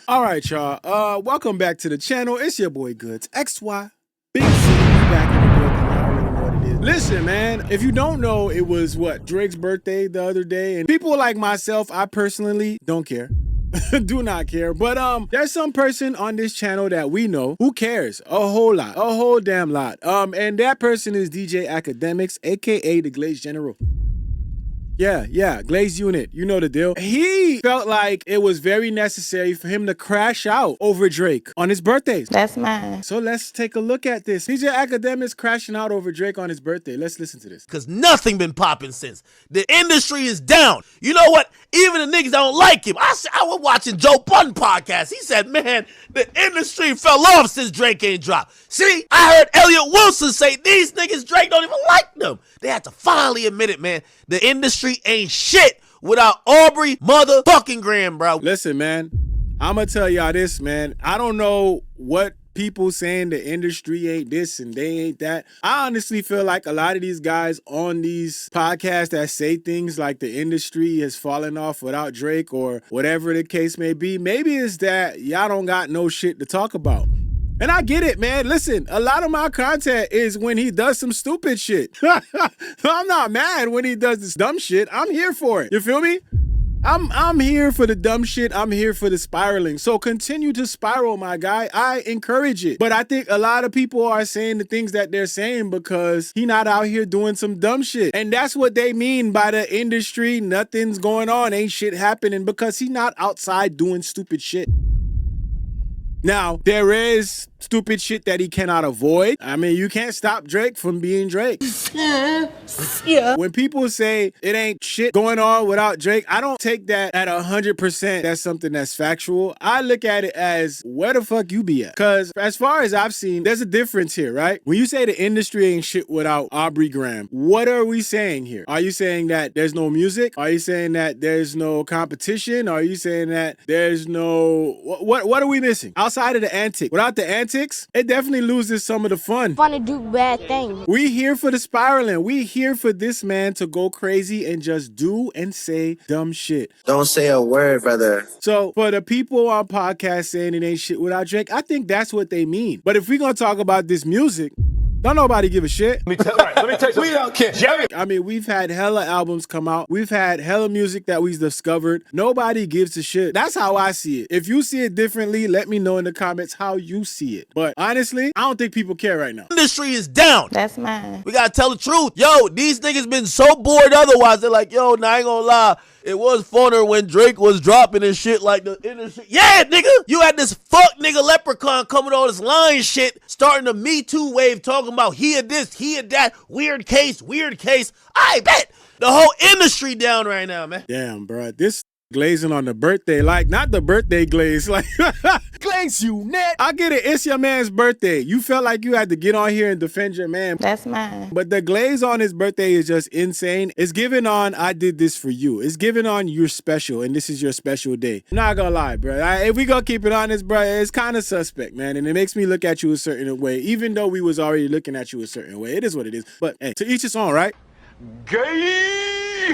All right, y'all. Welcome back to the channel. It's your boy Goods XY. Big Z back in the building. Y'all already know what it is. Listen, man, if you don't know, it was Drake's birthday the other day, and people like myself, I personally don't care. Do not care. But there's some person on this channel that we know who cares a whole lot, a whole damn lot. And that person is DJ Akademiks, aka the Glaze General. Yeah, Glaze Unit. You know the deal. He felt like it was very necessary for him to crash out over Drake on his birthday. That's mine. So let's take a look at this. DJ Akademiks crashing out over Drake on his birthday. Let's listen to this. Because nothing been popping since. The industry is down. You know what? Even the niggas don't like him. I was watching Joe Budden podcast. He said, man, the industry fell off since Drake ain't dropped. See, I heard Elliot Wilson say these niggas Drake don't even like them. They had to finally admit it, man. The industry ain't shit without Aubrey motherfucking Graham, bro. Listen, man, I'm going to tell y'all this, man. I don't know what people saying the industry ain't this and they ain't that. I honestly feel like a lot of these guys on these podcasts that say things like the industry has fallen off without Drake or whatever the case may be, maybe it's that y'all don't got no shit to talk about. And I get it, man. Listen, a lot of my content is when he does some stupid shit. I'm not mad when he does this dumb shit. I'm here for it. You feel me? I'm here for the dumb shit. I'm here for the spiraling. So continue to spiral, my guy. I encourage it. But I think a lot of people are saying the things that they're saying because he not out here doing some dumb shit. And that's what they mean by the industry. Nothing's going on. Ain't shit happening because he not outside doing stupid shit. Now, there is stupid shit that he cannot avoid. I mean, you can't stop Drake from being Drake. Yeah. When people say it ain't shit going on without Drake, I don't take that at 100% that's something that's factual. I look at it as where the fuck you be at. Because as far as I've seen, there's a difference here, right? When you say the industry ain't shit without Aubrey Graham, what are we saying here? Are you saying that there's no music? Are you saying that there's no competition? Are you saying that there's no... What are we missing? Outside of the Antics. Without the Antics, it definitely loses some of the fun. Fun to do bad things. We here for the spiraling. We here for this man to go crazy and just do and say dumb shit. Don't say a word, brother. So for the people on podcasts saying it ain't shit without Drake, I think that's what they mean. But if we're going to talk about this music, don't nobody give a shit. Let me tell you, we don't care. I mean, we've had hella albums come out. We've had hella music that we've discovered. Nobody gives a shit. That's how I see it. If you see it differently, let me know in the comments how you see it. But honestly, I don't think people care right now. Industry is down. That's mine. We gotta tell the truth. Yo, these niggas been so bored otherwise. They're like, yo, nah, I ain't gonna lie. It was funner when Drake was dropping and shit like the industry. Yeah, nigga. You had this fuck nigga leprechaun coming on this line shit, starting the Me Too wave, talking about he had this, he had that, weird case. I bet the whole industry down right now, man. Damn, bro. This glazing on the birthday, like not the birthday glaze, like Glaze Unit. I get it. It's your man's birthday. You felt like you had to get on here and defend your man. That's mine. But the glaze on his birthday is just insane. It's given on, I did this for you. It's given on, you're special, and this is your special day. I'm not gonna lie, bro. If we gonna keep it honest, bro, it's kind of suspect, man. And it makes me look at you a certain way, even though we was already looking at you a certain way. It is what it is. But hey, to each his own, right? Gay.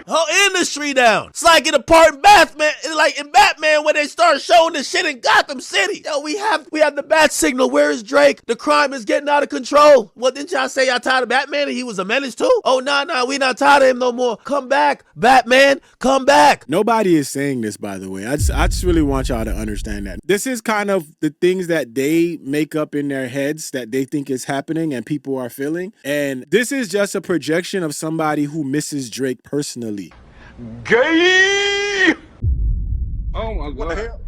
Whole industry down. It's like in a part in Batman, like in Batman when they start showing this shit in Gotham City. Yo, we have the bat signal. Where is Drake? The crime is getting out of control. What didn't y'all say y'all tired of Batman and he was a menace too? Oh, nah, we not tired of him no more. Come back, Batman, come back. Nobody is saying this, by the way. I just really want y'all to understand that. This is kind of the things that they make up in their heads that they think is happening and people are feeling. And this is just a projection of somebody who misses Drake personally. Gay. Oh my God.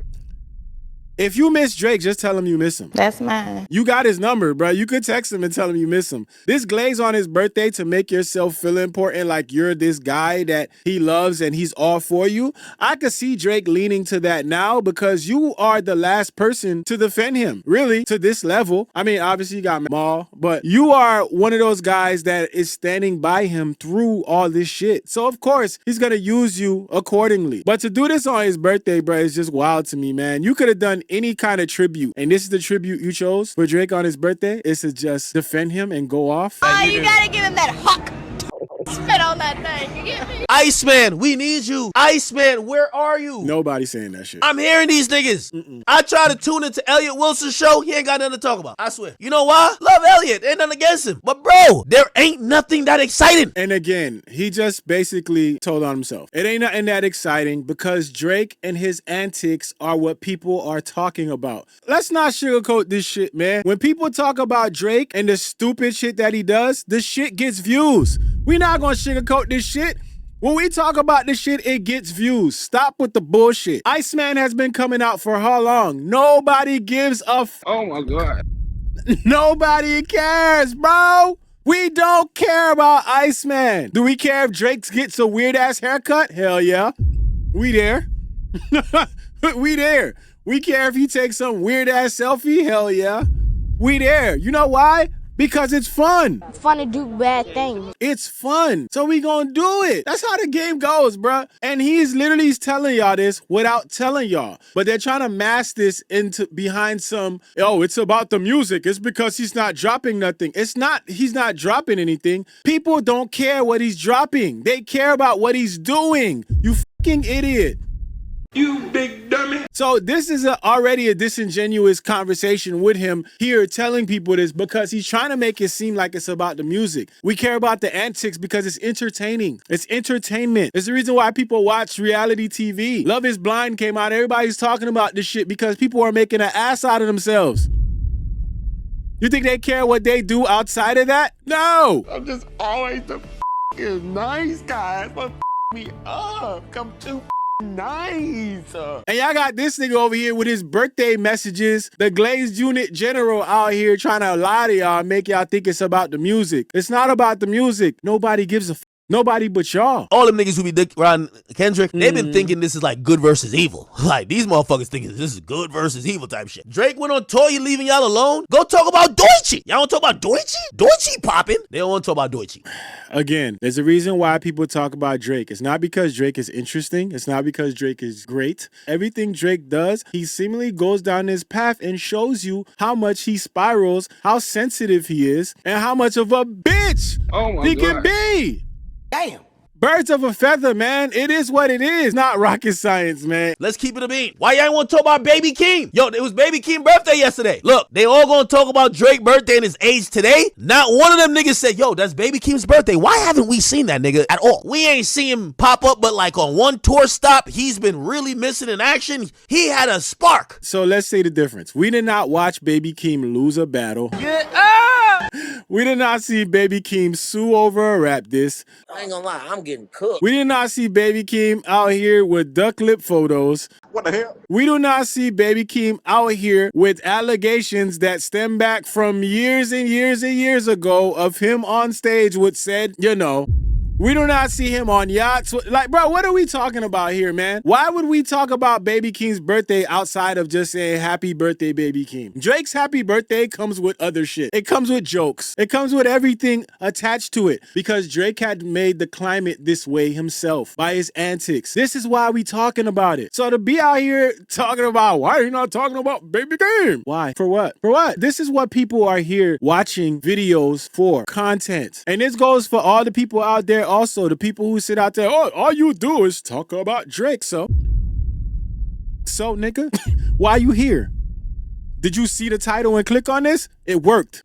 If you miss Drake, just tell him you miss him. That's mine. You got his number, bro. You could text him and tell him you miss him. This glaze on his birthday to make yourself feel important, like you're this guy that he loves and he's all for you. I could see Drake leaning to that now because you are the last person to defend him, really, to this level. I mean, obviously you got Maul, but you are one of those guys that is standing by him through all this shit. So, of course, he's going to use you accordingly. But to do this on his birthday, bro, is just wild to me, man. You could have done any kind of tribute, and this is the tribute you chose for Drake on his birthday, is to just defend him and go off. Oh, you gotta give him that hawk. Spit on that thing. You get me? Iceman, we need you. Iceman, where are you? Nobody saying that shit. I'm hearing these niggas. I try to tune into Elliot Wilson's show. He ain't got nothing to talk about. I swear. You know why? Love Elliot. Ain't nothing against him. But bro, there ain't nothing that exciting. And again, he just basically told on himself. It ain't nothing that exciting because Drake and his antics are what people are talking about. Let's not sugarcoat this shit, man. When people talk about Drake and the stupid shit that he does, the shit gets views. We not gonna sugarcoat this shit. When we talk about this shit, it gets views. Stop with the bullshit. Iceman has been coming out for how long? Nobody gives a Oh my God. Nobody cares, bro. We don't care about Iceman. Do we care if Drake gets a weird ass haircut? Hell yeah. We there. We there. We care if he takes some weird ass selfie? Hell yeah. We there. You know why? Because it's fun. It's fun to do bad things. It's fun. So we gonna do it. That's how the game goes, bruh. And he's literally telling y'all this without telling y'all. But they're trying to mask this into behind some, oh, it's about the music. It's because he's not dropping nothing. It's not, he's not dropping anything. People don't care what he's dropping. They care about what he's doing. You fucking idiot. You big dummy. So this is already a disingenuous conversation with him here telling people this because he's trying to make it seem like it's about the music. We care about the antics because it's entertaining. It's entertainment. It's the reason why people watch reality TV. Love is Blind came out. Everybody's talking about this shit because people are making an ass out of themselves. You think they care what they do outside of that? No. I'm just always the nice guy. But me up. Come too nice. And y'all got this nigga over here with his birthday messages, the glazed unit general out here trying to lie to y'all and make y'all think it's about the music. It's not about the music. Nobody gives a nobody but y'all. All them niggas who be dick around Kendrick, they've been thinking this is like good versus evil. Like, these motherfuckers thinking this is good versus evil type shit. Drake went on tour, you leaving y'all alone? Go talk about Deutsche. Y'all want to talk about Deutsche? Deutsche popping. They don't want to talk about Deutsche. Again, there's a reason why people talk about Drake. It's not because Drake is interesting. It's not because Drake is great. Everything Drake does, he seemingly goes down this path and shows you how much he spirals, how sensitive he is, and how much of a bitch he can be. Damn. Birds of a feather, man. It is what it is. Not rocket science, man. Let's keep it a beat. Why y'all want to talk about Baby Keem? Yo, it was Baby Keem's birthday yesterday. Look, they all gonna talk about Drake's birthday and his age today. Not one of them niggas said, yo, that's Baby Keem's birthday. Why haven't we seen that nigga at all? We ain't seen him pop up, but like on one tour stop, he's been really missing in action. He had a spark. So let's say the difference. We did not watch Baby Keem lose a battle. We did not see Baby Keem sue over a rap diss. I ain't gonna lie, I'm getting cooked. We did not see Baby Keem out here with duck lip photos. What the hell? We do not see Baby Keem out here with allegations that stem back from years and years and years ago of him on stage with said, you know. We do not see him on yachts. Like, bro, what are we talking about here, man? Why would we talk about Baby Keem's birthday outside of just saying happy birthday, Baby Keem? Drake's happy birthday comes with other shit. It comes with jokes. It comes with everything attached to it because Drake had made the climate this way himself by his antics. This is why we talking about it. So to be out here talking about, why are you not talking about Baby Keem? Why? For what? For what? This is what people are here watching videos for, content. And this goes for all the people out there also, the people who sit out there, oh, all you do is talk about Drake. So nigga, why you here? Did you see the title and click on this? It worked.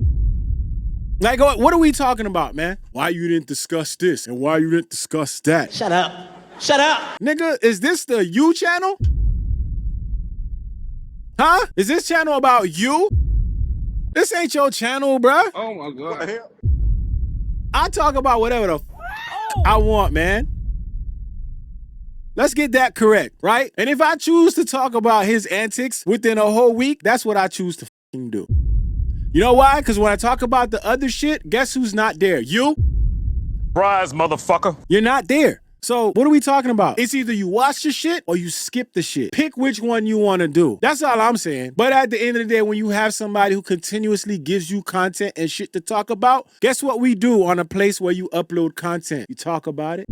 Like, what are we talking about, man? Why you didn't discuss this and why you didn't discuss that? Shut up. Shut up. Nigga, is this the you channel? Huh? Is this channel about you? This ain't your channel, bruh. Oh my God. What the hell? I talk about whatever the I want, man. Let's get that correct, right? And if I choose to talk about his antics within a whole week, that's what I choose to fucking do. You know why? Because when I talk about the other shit, guess who's not there? You? Rise, motherfucker. You're not there. So what are we talking about? It's either you watch the shit or you skip the shit. Pick which one you want to do. That's all I'm saying. But at the end of the day, when you have somebody who continuously gives you content and shit to talk about, guess what we do on a place where you upload content? You talk about it.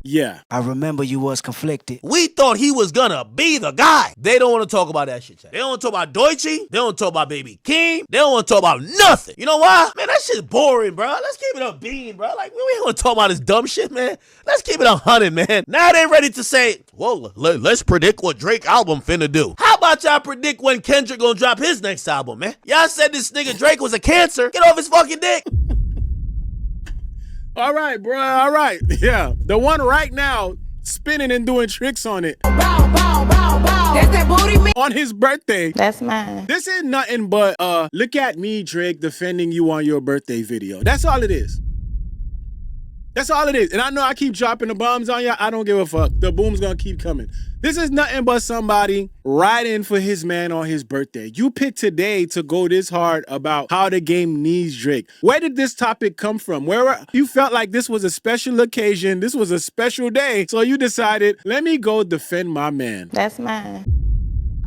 Yeah. I remember you was conflicted. We thought he was gonna be the guy. They don't want to talk about that shit, chat. They don't want to talk about Deutsche. They don't want to talk about Baby Keem. They don't want to talk about nothing. You know why? Man, that shit's boring, bro. Let's keep it a bean, bro. Like, we ain't gonna talk about this dumb shit, man. Let's keep it 100, man. Now they ready to say, well, let's predict what Drake album finna do. How about y'all predict when Kendrick gonna drop his next album, man? Y'all said this nigga Drake was a cancer. Get off his fucking dick. All right, bro. All right. Yeah. The one right now spinning and doing tricks on it. Bow, bow, bow, bow. That's that booty me. On his birthday. That's mine. This ain't nothing but look at me, Drake, defending you on your birthday video. That's all it is. That's all it is. And I know I keep dropping the bombs on y'all. I don't give a fuck. The boom's gonna keep coming. This is nothing but somebody riding for his man on his birthday. You picked today to go this hard about how the game needs Drake. Where did this topic come from? Where you felt like this was a special occasion, this was a special day, so you decided, let me go defend my man. That's mine.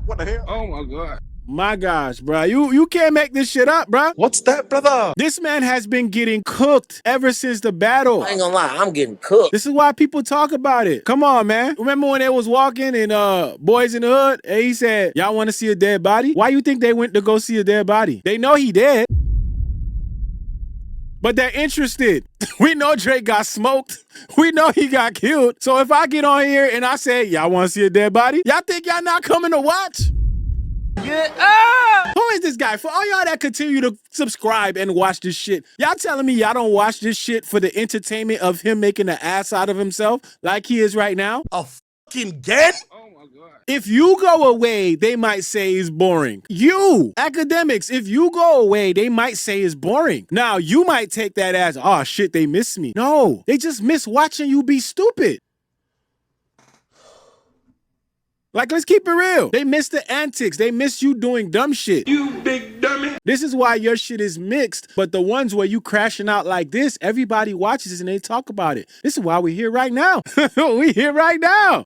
What the hell? Oh my God. My gosh, bro. You can't make this shit up, bro. What's that, brother? This man has been getting cooked ever since the battle. I ain't gonna lie, I'm getting cooked. This is why people talk about it. Come on, man. Remember when they was walking in Boys in the Hood and he said, y'all want to see a dead body? Why you think they went to go see a dead body? They know he dead. But they're interested. We know Drake got smoked. We know he got killed. So if I get on here and I say, y'all want to see a dead body? Y'all think y'all not coming to watch? Get up! Who is this guy? For all y'all that continue to subscribe and watch this shit, y'all telling me y'all don't watch this shit for the entertainment of him making an ass out of himself like he is right now? A fucking get? Oh my God. If you go away, they might say it's boring. You, Akademiks, if you go away, they might say it's boring. Now, you might take that as, oh shit, they miss me. No, they just miss watching you be stupid. Like, let's keep it real. They miss the antics. They miss you doing dumb shit. You big dummy. This is why your shit is mixed. But the ones where you crashing out like this, everybody watches this and they talk about it. This is why we're here right now. We here right now.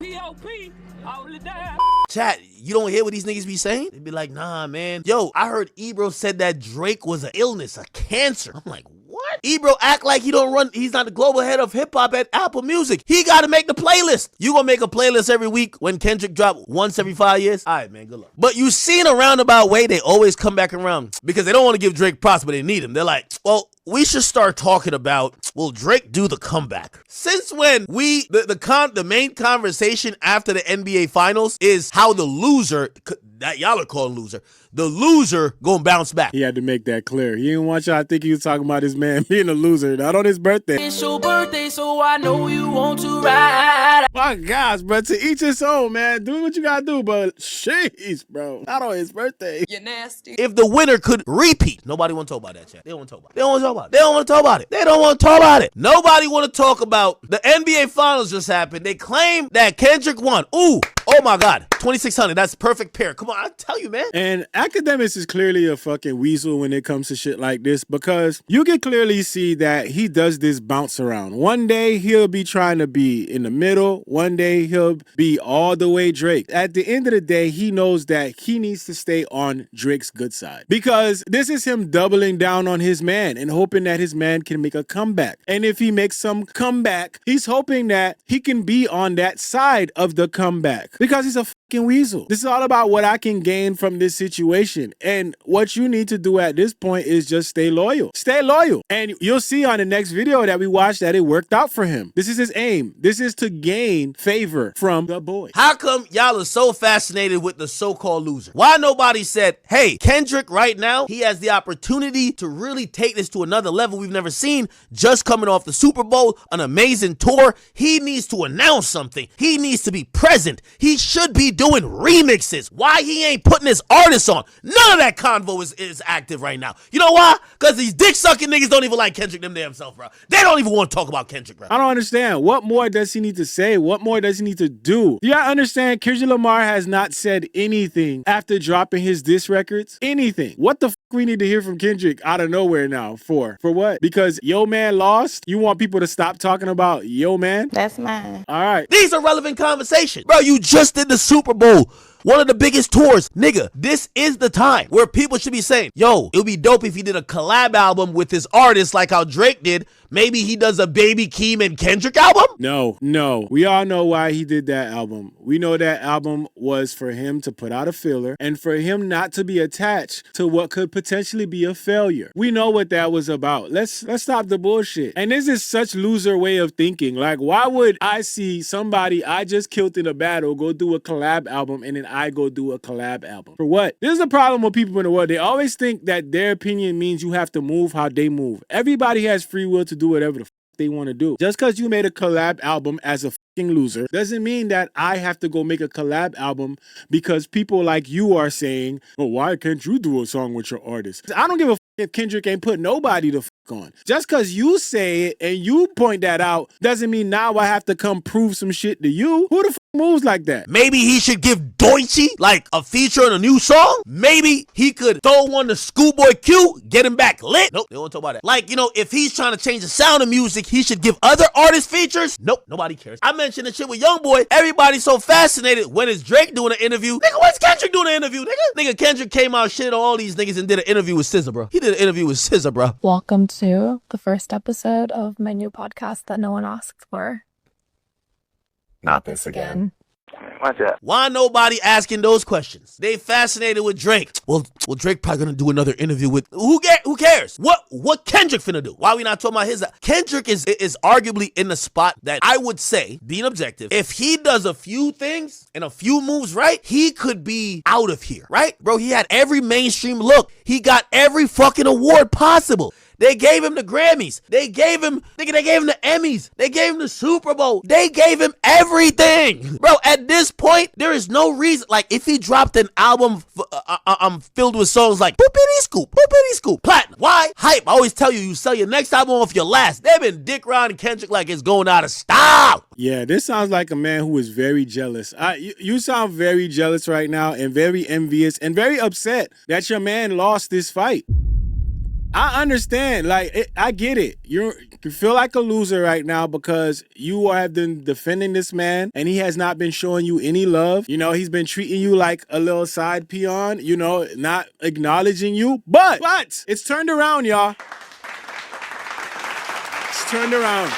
Chat, you don't hear what these niggas be saying? They be like, nah, man. Yo, I heard Ebro said that Drake was an illness, a cancer. I'm like, what? Ebro act like he's not the global head of hip hop at Apple Music. He gotta make the playlist. You gonna make a playlist every week when Kendrick drop once every 5 years? All right, man, good luck. But you see in a roundabout way, they always come back around because they don't want to give Drake props, but they need him. They're like, well, we should start talking about, will Drake do the comeback? Since when the main conversation after the NBA Finals is how the loser, that y'all are calling loser, the loser gonna bounce back. He had to make that clear. He didn't want y'all to think he was talking about his man being a loser. Not on his birthday. It's your birthday, so I know you want to ride. My gosh, bro. To each his own, man. Do what you gotta do, but sheesh, bro. Not on his birthday. You're nasty. If the winner could repeat, nobody want to talk about that, chat. They don't want to talk about it. They don't want to talk about it. They don't want to talk about it. They don't want to talk about it. Nobody want to talk about the NBA Finals just happened. They claim that Kendrick won. Ooh, oh my God. 2,600. That's perfect pair. Come on, I tell you, man. And Akademiks is clearly a fucking weasel when it comes to shit like this because you can clearly see that he does this bounce around. One day he'll be trying to be in the middle. One day he'll be all the way Drake. At the end of the day, he knows that he needs to stay on Drake's good side because this is him doubling down on his man and hoping that his man can make a comeback. And if he makes some comeback, he's hoping that he can be on that side of the comeback because he's a fucking weasel. This is all about what I can gain from this situation. And what you need to do at this point is just stay loyal. Stay loyal. And you'll see on the next video that we watched that it worked out for him. This is his aim. This is to gain favor from the boys. How come y'all are so fascinated with the so-called loser? Why nobody said, hey, Kendrick right now, he has the opportunity to really take this to another level we've never seen, just coming off the Super Bowl, an amazing tour. He needs to announce something. He needs to be present. He should be doing remixes. Why he ain't putting his artists on? None of that convo is active right now. You know why? Because these dick-sucking niggas don't even like Kendrick them themselves, bro. They don't even want to talk about Kendrick, bro. I don't understand. What more does he need to say? What more does he need to do? Do y'all understand? Kendrick Lamar has not said anything after dropping his diss records. Anything. What the fuck we need to hear from Kendrick out of nowhere now? For what? Because Yo Man lost? You want people to stop talking about Yo Man? That's mine. All right. These are relevant conversations. Bro, you just did the Super Bowl. one of the biggest tours. Nigga, this is the time where people should be saying, yo, it would be dope if he did a collab album with his artists like how Drake did. Maybe he does a Baby Keem and Kendrick album? No. We all know why he did that album. We know that album was for him to put out a filler and for him not to be attached to what could potentially be a failure. We know what that was about. Let's stop the bullshit. And this is such loser way of thinking. Like, why would I see somebody I just killed in a battle go do a collab album and then I go do a collab album? For what? This is the problem with people in the world. They always think that their opinion means you have to move how they move. Everybody has free will to do whatever the they want to do. Just because you made a collab album as a fucking loser doesn't mean that I have to go make a collab album because people like you are saying, oh, why can't you do a song with your artist? I don't give a if Kendrick ain't put nobody the on. Just because you say it and you point that out doesn't mean now I have to come prove some shit to you. Who the moves like that? Maybe he should give Doichi like a feature on a new song. Maybe he could throw one to Schoolboy Q, get him back lit. Nope, they won't talk about that. Like, you know, if he's trying to change the sound of music, he should give other artists features. Nope, nobody cares. I mentioned the shit with Youngboy. Everybody's so fascinated when is Drake doing an interview. Nigga, when's Kendrick doing an interview, nigga? Nigga, Kendrick came out shit on all these niggas and did an interview with SZA, bro. He did an interview with SZA, bro. Welcome to the first episode of my new podcast that no one asked for. Not this again. Watch out. Why nobody asking those questions? They fascinated with Drake. Well, Drake probably gonna do another interview with who cares? What Kendrick finna do? Why we not talking about his? Kendrick is arguably in the spot that I would say, being objective, if he does a few things and a few moves right, he could be out of here, right? Bro, he had every mainstream look. He got every fucking award possible. They gave him the Grammys. They gave him the Emmys. They gave him the Super Bowl. They gave him everything. Bro, at this point, there is no reason. Like, if he dropped an album filled with songs like Boopity Scoop, Platinum. Why? Hype. I always tell you, you sell your next album off your last. They've been dick riding Kendrick like it's going out of style. Yeah, this sounds like a man who is very jealous. You sound very jealous right now and very envious and very upset that your man lost this fight. I understand. Like, I get it. You feel like a loser right now because you have been defending this man and he has not been showing you any love. You know, he's been treating you like a little side peon, you know, not acknowledging you. But it's turned around, y'all. It's turned around.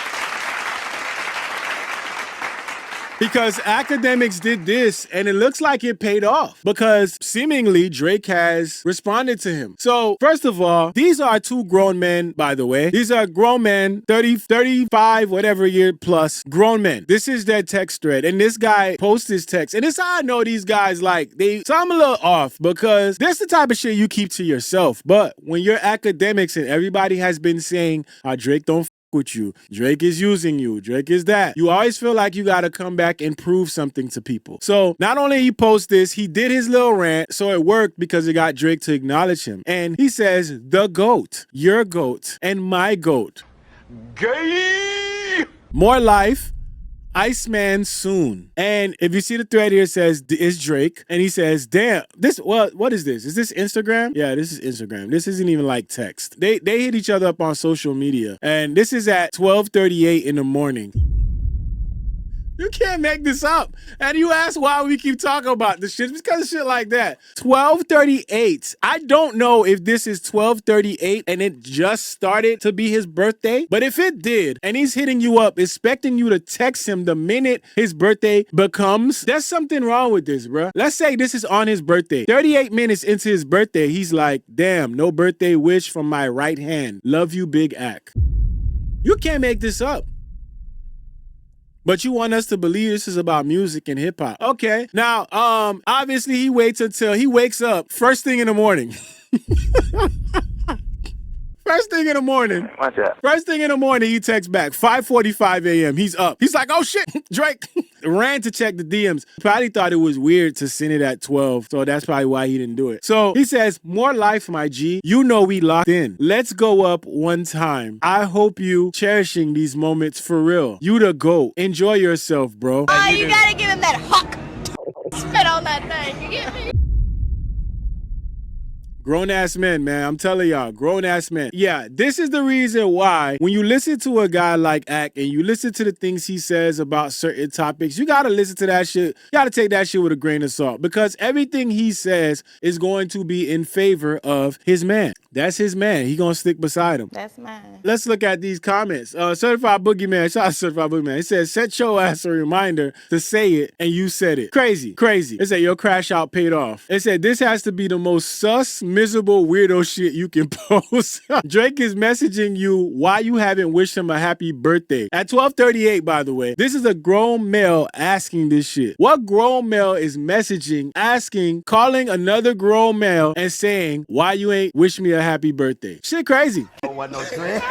Because Akademiks did this, and it looks like it paid off. Because seemingly, Drake has responded to him. So, first of all, these are two grown men, by the way. These are grown men, 30, 35, whatever year plus, grown men. This is their text thread. And this guy posts his text. And this is how I know these guys, like, so I'm a little off. Because that's the type of shit you keep to yourself. But when you're Akademiks and everybody has been saying, Drake don't with you, Drake is using you, Drake is that, you always feel like you gotta come back and prove something to people. So not only he posts this, he did his little rant, so it worked because it got Drake to acknowledge him. And he says, the GOAT, your GOAT, and my GOAT. Gay! More life, Iceman soon. And if you see the thread here, it says, it's Drake. And he says, damn, what is this? Is this Instagram? Yeah, this is Instagram. This isn't even like text. They hit each other up on social media. And this is at 12:38 in the morning. You can't make this up. And you ask why we keep talking about this shit. It's because of shit like that. 12:38. I don't know if this is 12:38 and it just started to be his birthday. But if it did, and he's hitting you up, expecting you to text him the minute his birthday becomes, there's something wrong with this, bro. Let's say this is on his birthday. 38 minutes into his birthday, he's like, damn, no birthday wish from my right hand. Love you, Big Ak. You can't make this up. But you want us to believe this is about music and hip hop. Okay. Now, obviously he waits until he wakes up first thing in the morning. First thing in the morning. Watch out. First thing in the morning, he texts back. 5:45 a.m. He's up. He's like, oh shit, Drake. Ran to check the DMs. Probably thought it was weird to send it at 12. So that's probably why he didn't do it. So he says, more life, my G. You know we locked in. Let's go up one time. I hope you cherishing these moments for real. You the GOAT. Enjoy yourself, bro. Oh, you gotta give him that huck. Spit on that thing. You get me? Grown-ass men, man. I'm telling y'all, grown-ass men. Yeah, this is the reason why when you listen to a guy like Ak and you listen to the things he says about certain topics, you gotta listen to that shit. You gotta take that shit with a grain of salt because everything he says is going to be in favor of his man. That's his man. He gonna stick beside him. That's mine. Let's look at these comments. Certified Boogeyman, shout out to Certified Boogeyman. It says, set your ass a reminder to say it, and you said it. Crazy. It said, your crash out paid off. It said, this has to be the most sus, miserable, weirdo shit you can post. Drake is messaging you why you haven't wished him a happy birthday. At 12:38, by the way, this is a grown male asking this shit. What grown male is messaging, asking, calling another grown male and saying, why you ain't wish me a happy birthday? Shit crazy. Don't want no drink.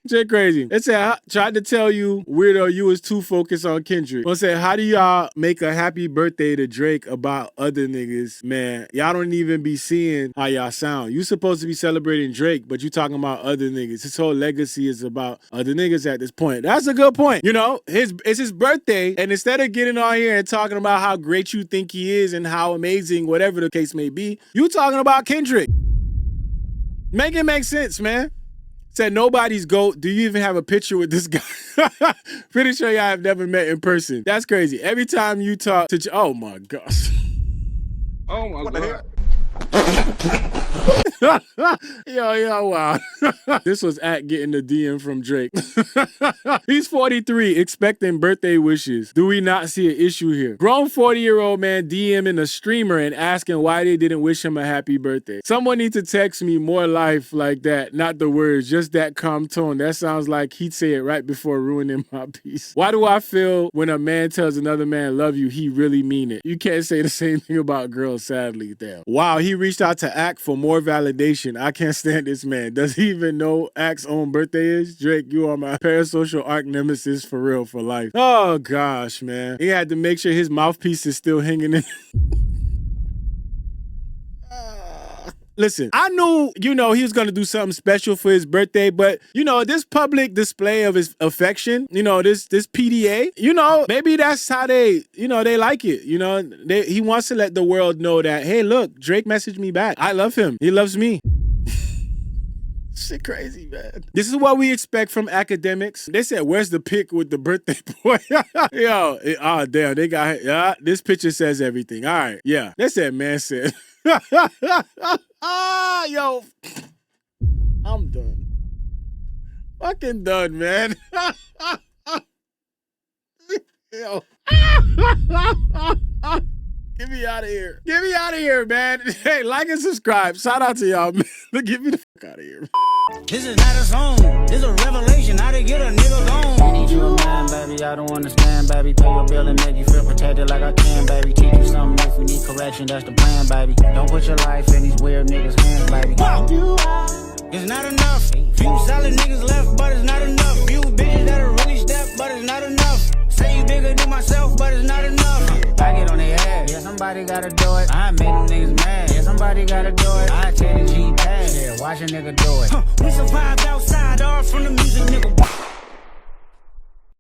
Shit crazy. It said, I tried to tell you, weirdo, you was too focused on Kendrick. I said, how do y'all make a happy birthday to Drake about other niggas? Man, y'all don't even be seeing how y'all sound. You supposed to be celebrating Drake, but you talking about other niggas. His whole legacy is about other niggas at this point. That's a good point. You know, it's his birthday, and instead of getting on here and talking about how great you think he is and how amazing, whatever the case may be, you talking about Kendrick. Make it make sense, man. Said nobody's GOAT. Do you even have a picture with this guy? Pretty sure y'all have never met in person. That's crazy. Every time you talk to... Oh, my gosh. Oh, my God. Yo, wow. This was Ak getting the DM from Drake. He's 43, expecting birthday wishes. Do we not see an issue here? Grown 40-year-old man DMing a streamer and asking why they didn't wish him a happy birthday. Someone needs to text me more life like that, not the words, just that calm tone. That sounds like he'd say it right before ruining my peace. Why do I feel when a man tells another man love you, he really mean it? You can't say the same thing about girls, sadly. Damn. Wow, he reached out to Ak for more validation. I can't stand this man. Does he even know Ak's own birthday is? Drake, you are my parasocial arch nemesis for real, for life. Oh, gosh, man. He had to make sure his mouthpiece is still hanging in. Listen, I knew, you know, he was going to do something special for his birthday, but, you know, this public display of his affection, you know, this PDA, you know, maybe that's how they, you know, they like it. You know, he wants to let the world know that, hey, look, Drake messaged me back. I love him. He loves me. Shit crazy, man. This is what we expect from Akademiks. They said, where's the pic with the birthday boy? Yo, oh, damn, they got, yeah, this picture says everything. All right, yeah. They said, man said. Yo, I'm done. Fucking done, man. Yo. Get me out of here. Get me out of here, man. Hey, like and subscribe. Shout out to y'all, man. Get me the fuck out of here. This is not a song. This is a revelation. How to get a nigga gone. I need you a man, baby. I don't understand, baby. Pay your bill and make you feel protected like I can, baby. Teach you something if we need correction. That's the plan, baby. Don't put your life in these weird niggas' hands, baby. It's not enough. Few solid niggas left, but it's not enough. Few bitches that are really stepped, but it's not enough. Say you bigger than myself, but it's not enough. I get on their ass. Yeah, somebody gotta do it. I made them niggas mad. Yeah, somebody gotta do it. I take the G pass. Yeah, watch a nigga do it. We survived outside, all from the music, nigga.